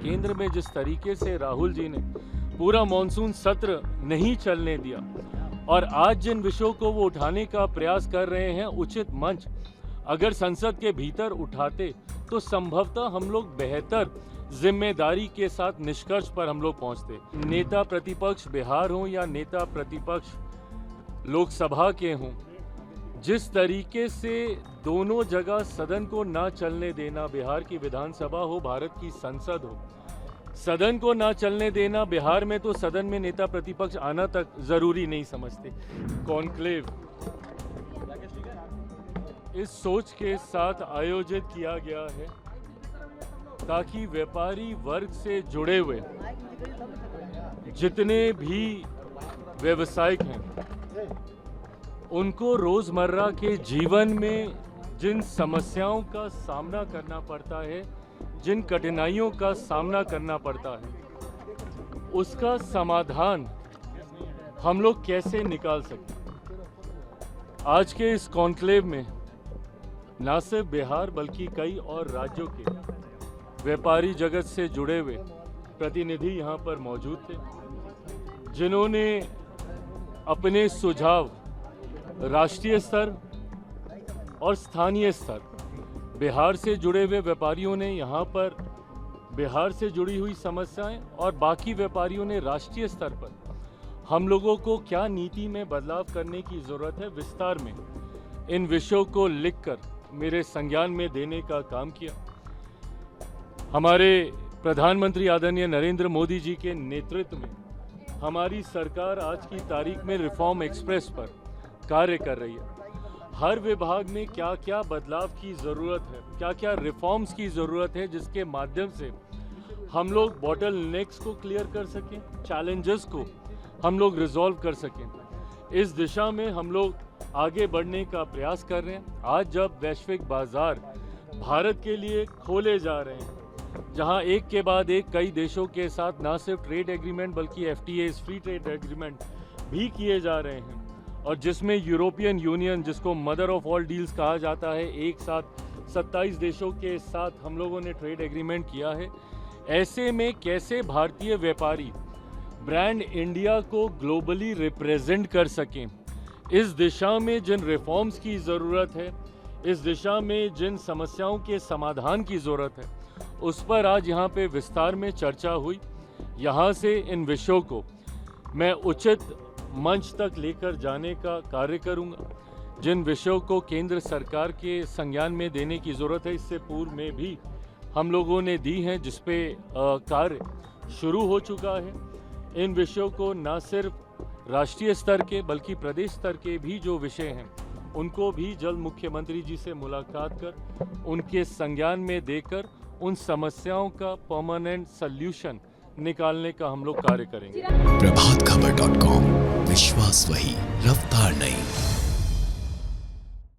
केंद्र में जिस तरीके से राहुल जी ने पूरा मॉनसून सत्र नहीं चलने दिया और आज जिन विषयों को वो उठाने का प्रयास कर रहे हैं, उचित मंच अगर संसद के भीतर उठाते तो संभवतः हम लोग बेहतर जिम्मेदारी के साथ निष्कर्ष पर हम लोग पहुंचते। नेता प्रतिपक्ष बिहार हो या नेता प्रतिपक्ष लोकसभा के हों, जिस तरीके से दोनों जगह सदन को ना चलने देना, बिहार की विधानसभा हो, भारत की संसद हो, सदन को ना चलने देना, बिहार में तो सदन में नेता प्रतिपक्ष आना तक जरूरी नहीं समझते। कॉन्क्लेव इस सोच के साथ आयोजित किया गया है ताकि व्यापारी वर्ग से जुड़े हुए जितने भी व्यवसायिक हैं, उनको रोजमर्रा के जीवन में जिन समस्याओं का सामना करना पड़ता है, जिन कठिनाइयों का सामना करना पड़ता है, उसका समाधान हम लोग कैसे निकाल सकते हैं। आज के इस कॉन्क्लेव में न सिर्फ बिहार बल्कि कई और राज्यों के व्यापारी जगत से जुड़े हुए प्रतिनिधि यहाँ पर मौजूद थे, जिन्होंने अपने सुझाव राष्ट्रीय स्तर और स्थानीय स्तर, बिहार से जुड़े हुए व्यापारियों ने यहाँ पर बिहार से जुड़ी हुई समस्याएं और बाकी व्यापारियों ने राष्ट्रीय स्तर पर हम लोगों को क्या नीति में बदलाव करने की ज़रूरत है, विस्तार में इन विषयों को लिखकर मेरे संज्ञान में देने का काम किया। हमारे प्रधानमंत्री आदरणीय नरेंद्र मोदी जी के नेतृत्व में हमारी सरकार आज की तारीख में रिफॉर्म एक्सप्रेस पर कार्य कर रही है। हर विभाग में क्या क्या बदलाव की ज़रूरत है, क्या क्या रिफॉर्म्स की ज़रूरत है, जिसके माध्यम से हम लोग बॉटल नेक्स को क्लियर कर सकें, चैलेंजेस को हम लोग रिजॉल्व कर सकें। इस दिशा में हम लोग आगे बढ़ने का प्रयास कर रहे हैं। आज जब वैश्विक बाजार भारत के लिए खोले जा रहे हैं, जहां एक के बाद एक कई देशों के साथ ना सिर्फ ट्रेड एग्रीमेंट बल्कि FTAs फ्री ट्रेड एग्रीमेंट भी किए जा रहे हैं, और जिसमें यूरोपियन यूनियन, जिसको मदर ऑफ ऑल डील्स कहा जाता है, एक साथ 27 देशों के साथ हम लोगों ने ट्रेड एग्रीमेंट किया है। ऐसे में कैसे भारतीय व्यापारी ब्रांड इंडिया को ग्लोबली रिप्रेजेंट कर सकें, इस दिशा में जिन रिफॉर्म्स की ज़रूरत है, इस दिशा में जिन समस्याओं के समाधान की ज़रूरत है, उस पर आज यहाँ पे विस्तार में चर्चा हुई। यहाँ से इन विषयों को मैं उचित मंच तक लेकर जाने का कार्य करूँगा। जिन विषयों को केंद्र सरकार के संज्ञान में देने की ज़रूरत है, इससे पूर्व में भी हम लोगों ने दी हैं, जिस पे कार्य शुरू हो चुका है। इन विषयों को न सिर्फ राष्ट्रीय स्तर के बल्कि प्रदेश स्तर के भी जो विषय हैं, उनको भी जल्द मुख्यमंत्री जी से मुलाकात कर उनके संज्ञान में देकर उन समस्याओं का परमानेंट सल्यूशन निकालने का हम लोग कार्य करेंगे। प्रभातखबर.com, विश्वास वही, रफ्तार नहीं।